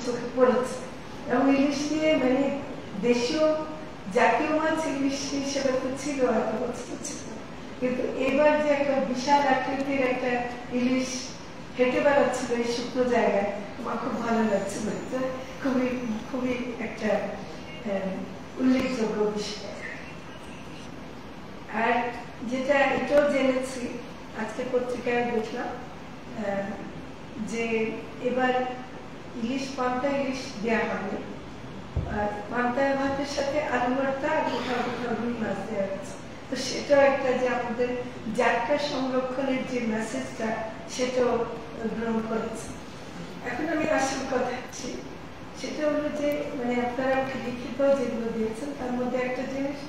চোখে পড়েছে। এবং ইলিশ নিয়ে মানে দেশীয় জাতীয় মাছ ইলিশ হিসেবে তো ছিল, এত বছর ছিল, কিন্তু এবার যে একটা বিশাল আকৃতির একটা ইলিশ হেঁটে বেড়াচ্ছিল এই শুকনো জায়গায়, আমার খুব ভালো লাগছিল। খুবই খুবই একটা উল্লেখযোগ্য বিষয়। আর যেটা এটাও জেনেছি, আজকে পত্রিকায় দেখলাম যে এবার ইলিশ পান্তা ইলিশ দেওয়া হবে, পান্তা ভাতের সাথে আলু ভর্তা আর কোথাও কোথাও রুই মাছ দেওয়া হচ্ছে। তো সেটাও একটা যে আমাদের যাত্রা সংরক্ষণের যে মেসেজটা সেটাও গ্রহণ করেছে। এখন আমি আসল কথা হচ্ছি, সেটা হলো যে মানে আপনারা লিখিত যেগুলো দিয়েছেন তার মধ্যে একটা জিনিস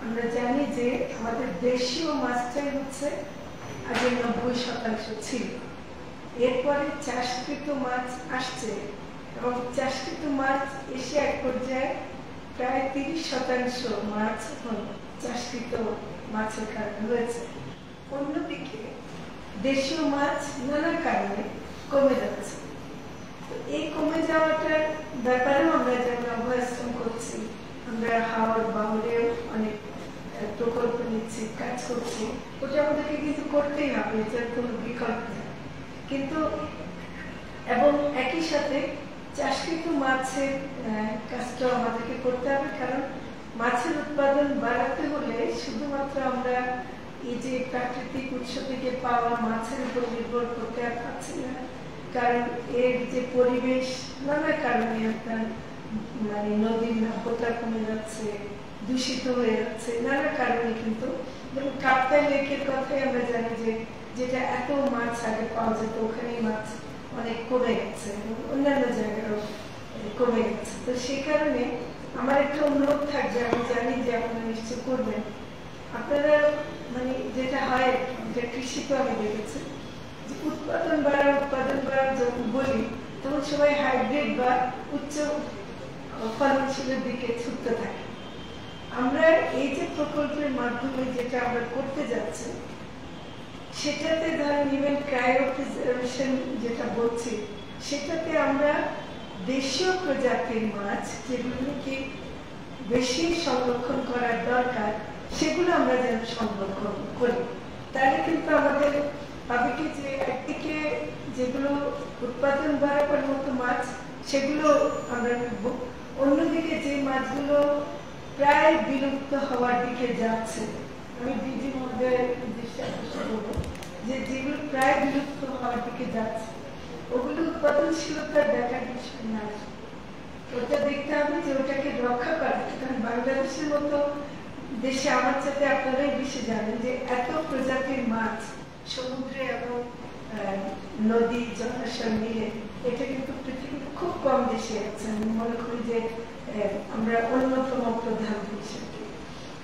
আমরা জানি যে আমাদের দেশীয় মাছটাই হচ্ছে আগে 90% ছিল। এরপরে চাষকৃত মাছ আসছে এবং চাষকৃত মাছ এসে এক পর্যায়ে প্রায় 30% মাছ এখন চাষকৃত মাছের কারণে রয়েছে। অন্যদিকে দেশীয় মাছ নানা কারণে কমে যাচ্ছে। এই কমে যাওয়াটার ব্যাপারেও আমরা যেমন অভ্যস্ত করছি, আমরা হাওড় বাউরে অনেক প্রকল্প নিচ্ছি, কাজ করছি, ওটা আমাদেরকে কিন্তু করতেই হবে, এটার কোনো বিকল্প নেই। কিন্তু এবং একই সাথে চাষকৃত মাছের কাজটাও আমাদেরকে করতে হবে, কারণ মাছের উৎপাদন বাড়াতে হলে শুধুমাত্র আমরা এই যে প্রাকৃতিক উৎস থেকে পাওয়া মাছের উপর নির্ভর করতে আর পারছি না, কারণ এর যে পরিবেশ নানা কারণে আপনার মানে নদীর নাব্যতা কমে যাচ্ছে, দূষিত হয়ে যাচ্ছে নানা কারণে। কিন্তু যেমন কাপ্তাই লেকের কথাই আমরা জানি যে যেটা এত মাছ আগে পাওয়া যেত ওখানেই মাছ অনেক কমে গেছে এবং অন্যান্য জায়গায়ও কমে গেছে। তো সেই কারণে আমার একটা অনুরোধ থাকবে, আমি জানি যে আপনারা নিশ্চয় করবেন, আপনারা মানে যেটা হয় যে কৃষিতে আমি দেখেছি যে উৎপাদন বাড়া যখন বলি তখন সবাই হাইব্রিড বা উচ্চ ফলনশীলের দিকে ছুটতে থাকে। আমরা এই যে প্রকল্পের মাধ্যমে যেটা আমরা করতে যাচ্ছি সেটাতে ধরেন ইভেন ক্রায়োপ্রিজার্ভেশন যেটা বলছি সেটাতে আমরা দেশীয় প্রজাতির মাছ যেগুলো কি বেশি সংরক্ষণ করার দরকার সেগুলো আমরা যেন সংরক্ষণ করি। তাহলে কিন্তু আমাদের ভাবে কি যে একদিকে যেগুলো উৎপাদন বাড়াবার মতো মাছ সেগুলো আমরা নিব, অন্যদিকে যে মাছগুলো প্রায় বিলুপ্ত হওয়ার দিকে যাচ্ছে, আমি দিদির মধ্যে বলবো যে যেগুলো প্রায় বিলুপ্ত হওয়ার দিকে যাচ্ছে ওগুলো উৎপাদনশীলতা দেখার বিষয় না, ওটা দেখতে হবে যে ওটাকে রক্ষা করা। কারণ বাংলাদেশের মতো দেশে আমার সাথে আপনারাই বেশি জানেন যে এত প্রজাতির মাছ সমুদ্রে এবং নদী জলাশয় মিলে এটা কিন্তু পৃথিবীর খুব কম দেশে আছে। আমি মনে করি যে আমরা অন্যতম প্রধান দেশ।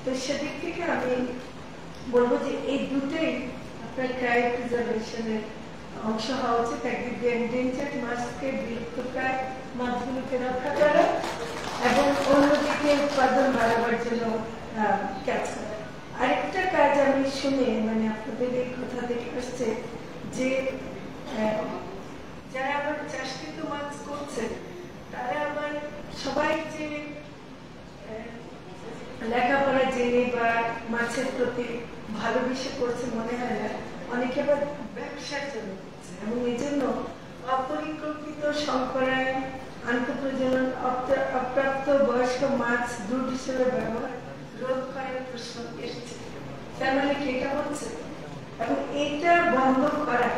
তো সেদিক থেকে আমি বলবো যে এই দুটোই আপনার ক্রায়ো প্রিজার্ভেশনের অংশ হওয়া উচিত। একদিকে এন্ডেঞ্জার্ড মাছকে বিলুপ্তপ্রায় মাছগুলোকে রক্ষা করা এবং অন্যদিকে উৎপাদন বাড়াবার জন্য কাজ করা। আরেকটা কাজ আমি শুনে মানে আপনাদের এই কথা দেখে আসছে যে যারা আবার চাষকৃত মাছ করছে তারা আবার সবাই যে লেখাপড়া জেনে বা মাছের প্রতি ভালোবেসে করছে মনে হয় না, অনেকে আবার ব্যবসার জন্য করছে এবং এই জন্য অপরিকল্পিত সংকরায়ন, আন্তঃপ্রজনন, অপ্রাপ্ত বয়স্ক মাছ দুধ হিসেবে ব্যবহার রোধ করার প্রশ্ন এসেছে। তার মানে কি এটা হচ্ছে এবং এটা বন্ধ করা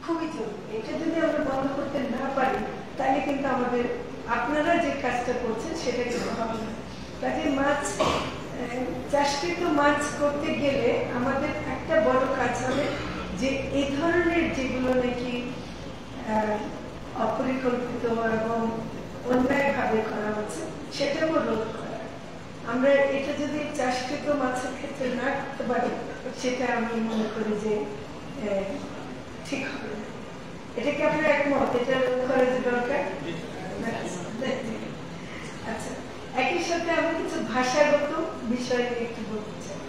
খুবই জরুরি। এটা যদি আমরা বন্ধ করতে না পারি তাহলে কিন্তু আমাদের আপনারা যে কাজটা করছেন সেটা কিন্তু হবে না। কাজে মাছ চাষকৃত মাছ করতে গেলে আমাদের একটা বড় কাজ হবে যে এই ধরনের যেগুলো নাকি অপরিকল্পিত এবং অন্যায়ভাবে করা হচ্ছে সেটাও রোধ করা। আমরা এটা যদি চাষকৃত মাছের ক্ষেত্রে না করতে পারি সেটা আমি মনে করি যে ঠিক হবে না। এটা কি আপনার একমত? এটা রোধ করার দরকার। আচ্ছা, একই সাথে আমি কিছু ভাষাগত বিষয় নিয়ে একটু বলতে চাই।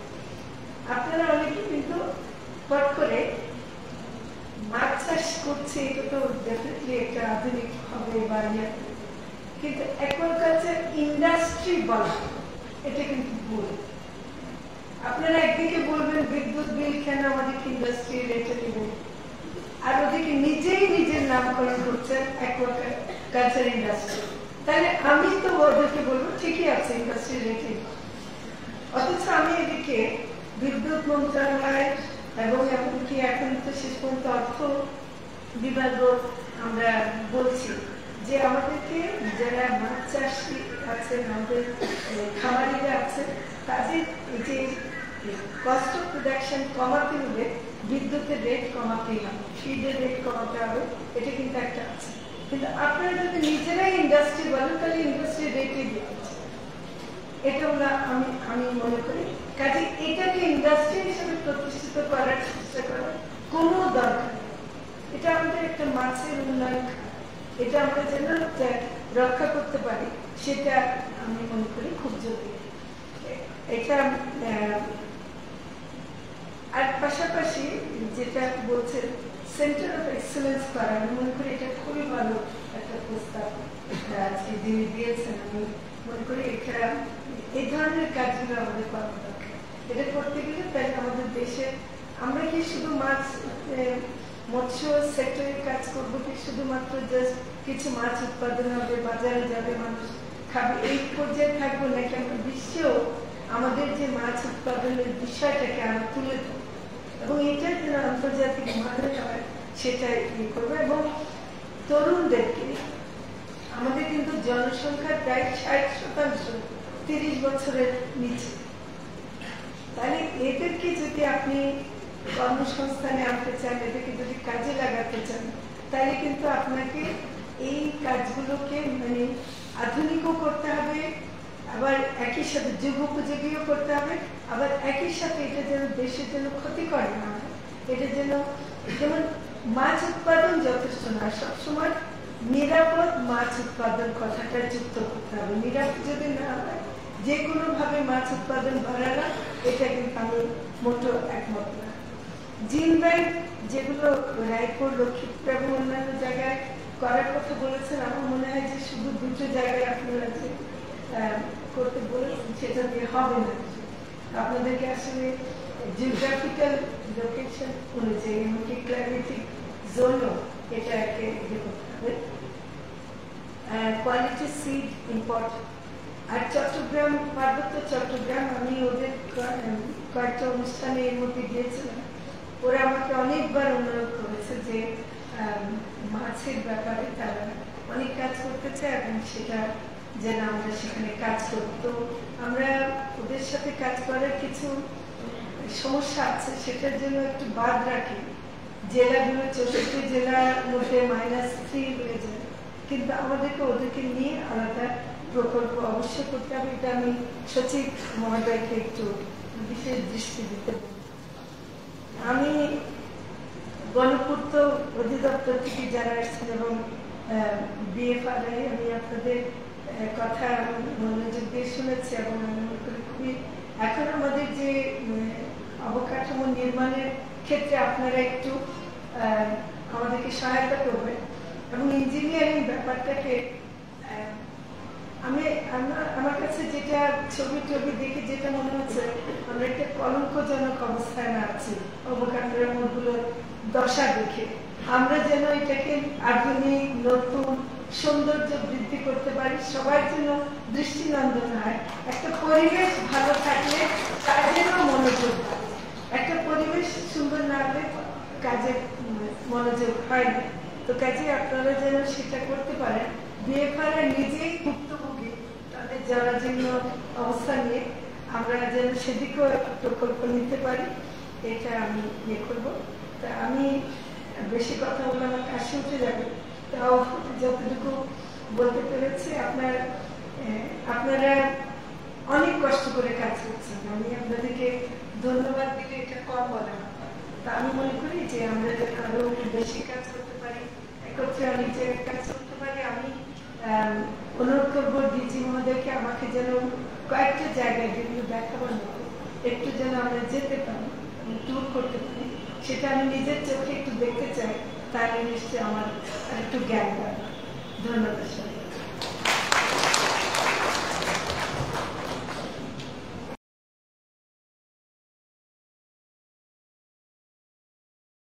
আপনারা অনেকে কিন্তু পট করে মাছ চাষ করছে, এটা তো ডেফিনেটলি একটা আধুনিক হবে বা কিন্তু অ্যাকুয়াকালচার ইন্ডাস্ট্রি বলা এটা কিন্তু ভুল। আপনারা একদিকে বলবেন বিদ্যুৎ বিল কেন আমাদেরকে ইন্ডাস্ট্রি রেটে দেবেন, আর ওদিকে নিজেই নিজের নামকরণ করছেন অ্যাকুয়াকালচার ইন্ডাস্ট্রি। তাহলে আমি তো ওদেরকে বলবো ঠিকই আছে ইন্ডাস্ট্রি রেটে, অথচ আমি এদিকে বিদ্যুৎ মন্ত্রণালয় এবং এমনকি এখন তো শেষ পর্যন্ত অর্থ বিভাগও আমরা বলছি যে আমাদেরকে যারা মাছ চাষি আছেন, আমাদের খামারিরা আছেন, তাদের যে কস্ট অফ প্রোডাকশন কমাতে হলে বিদ্যুতের রেট কমাতেই হবে, ফিডের রেট কমাতে হবে, এটা কিন্তু একটা আছে। কিন্তু আপনারা যদি নিজেরাই ইন্ডাস্ট্রি বলেন তাহলে ইন্ডাস্ট্রি রেটে দিয়ে দিচ্ছে, এটা হলো আমি মনে করি। কাজে এটাকে ইন্ডাস্ট্রি হিসেবে প্রতিষ্ঠিত করার চেষ্টা করার কোনো দরকার নেই। এটা আমাদের একটা মাছের উন্নয়ন, এটা আমরা যেন রক্ষা করতে পারি সেটা আমি মনে করি খুব জরুরি। এটা আর পাশাপাশি যেটা বলছেন সেন্টার অফ এক্সেলেন্স করা, আমি মনে করি এটা খুবই ভালো একটা প্রস্তাব আজকে যিনি দিয়েছেন। আমি মনে করি এটা এই ধরনের কাজগুলো আমাদের করা দরকার। এটা করতে গেলে তাই আমাদের দেশে আমরা কি শুধু মাছ মৎস্য সেক্টরে কাজ করবো, কি শুধুমাত্র জাস্ট কিছু মাছ উৎপাদন হবে, বাজারে যাবে, মানুষ খাবে, এই পর্যায়ে থাকবো নাকি আমরা বিশ্বেও আমাদের যে মাছ উৎপাদনের বিষয়টাকে আমরা তুলে ধরবো এবং এটার জন্য আন্তর্জাতিক মানে হয় সেটাই করবো। এবং তরুণদেরকে, আমাদের কিন্তু জনসংখ্যার প্রায় 60% 30 বছরের নিচে, তাহলে এদেরকে যদি আপনি কর্মসংস্থানে আনতে চান, এদেরকে যদি কাজে লাগাতে চান, তাহলে কিন্তু আপনাকে এই কাজগুলোকে মানে আধুনিকও করতে হবে, আবার একই সাথে যুগোপযোগীও করতে হবে, আবার একই সাথে এটা যেন দেশের জন্য ক্ষতিকর না হয়, এটা যেন যেমন মাছ উৎপাদন যথেষ্ট না, সবসময় নিরাপদ মাছ উৎপাদন কথাটা যুক্ত করতে হবে। নিরাপদ যদি না হয় যে কোনো ভাবে মাছ উৎপাদন বাড়ানো, এটা কিন্তু আমি মোটো একমত না। জিন ব্যাংক যেগুলো রায়পুর, লক্ষ্মীপুর এবং অন্যান্য জায়গায় করার কথা বলেছেন, আমার মনে হয় যে শুধু দুটো জায়গায় আপনারা যে করতে বলেছেন সেটা দিয়ে হবে না। আপনাদেরকে আসলে জিওগ্রাফিক্যাল লোকেশন অনুযায়ী এমনকি ক্লাইমেটিক জোনও এটাকে ইয়ে করতে হবে। Quality seed important. আর চট্টগ্রাম, পার্বত্য চট্টগ্রাম, আমি ওদের কয়েকটা অনুষ্ঠানে এর মধ্যে গিয়েছিলাম, ওরা আমাকে অনেকবার অনুরোধ করেছে যে মাছের ব্যাপারে তারা অনেক কাজ করতে চায় এবং সেটা যেন আমরা সেখানে কাজ করি। তো আমরা ওদের সাথে কাজ করার কিছু সমস্যা আছে, সেটার জন্য একটু বাদ রাখি। জেলাগুলো 64 জেলার মধ্যে -3 হয়ে যায়, কিন্তু আমাদেরকে ওদেরকে নিয়ে আলাদা প্রকল্প অবশ্যই করতে হবে। এটা আমি সচিব মহোদয়কে একটু বিশেষ দৃষ্টি দিতে বলব। আমি গণপূর্ত অধিদপ্তর থেকে যারা এসেছেন এবং বিএফআরআই, আমি আপনাদের কথা মনোযোগ দিয়ে শুনেছি এবং আমি মনে করি খুবই এখন আমাদের যে অবকাঠামো নির্মাণের ক্ষেত্রে আপনারা একটু আমাদেরকে সহায়তা করবেন এবং ইঞ্জিনিয়ারিং ব্যাপারটাকে আমার কাছে যেটা ছবি দেখে যেটা মনে হচ্ছে আমরা একটা কলঙ্কজনক অবস্থায় আছি অবকাঠামোগুলোর দশা দেখে। আমরা যেন এটাকে আধুনিক, নতুন, সৌন্দর্য বৃদ্ধি করতে পারি, সবার জন্য দৃষ্টিনন্দন হয়। একটা পরিবেশ ভালো থাকলে কাজেরও মনোযোগ হয়, একটা পরিবেশ সুন্দর না হলে কাজের মনোযোগ হয় না। তো কাজে আপনারা যেন সেটা করতে পারেন। বিএফআরআই নিজেই ভুক্তভোগী তাদের জরাজীর্ণ অবস্থা নিয়ে, আমরা যেন সেদিকেও প্রকল্প নিতে পারি, এটা আমি ইয়ে করবো। তা আমি বেশি কথা বলে আমার কাশি উঠে যাবে, তাও যতটুকু বলতে পেরেছি। আপনারা অনেক কষ্ট করে কাজ করছেন, আমি আপনাদেরকে ধন্যবাদ দিলে এটা কম বলে না। তা আমি মনে করি যে আমরা আরো বেশি কাজ করতে পারি, একত্রে অনেক জায়গায় কাজ করতে পারি। আমি অনুরোধ করবো ডিজি মহোদয়কে আমাকে যেন কয়েকটা জায়গায় যেগুলো দেখাবার মতো একটু যেন আমরা যেতে পারি, ট্যুর করতে পারি, সেটা আমি নিজের চোখে একটু দেখতে চাই। তাহলে নিশ্চয়ই আমার একটু জ্ঞান পাবে। ধন্যবাদ সবাইকে।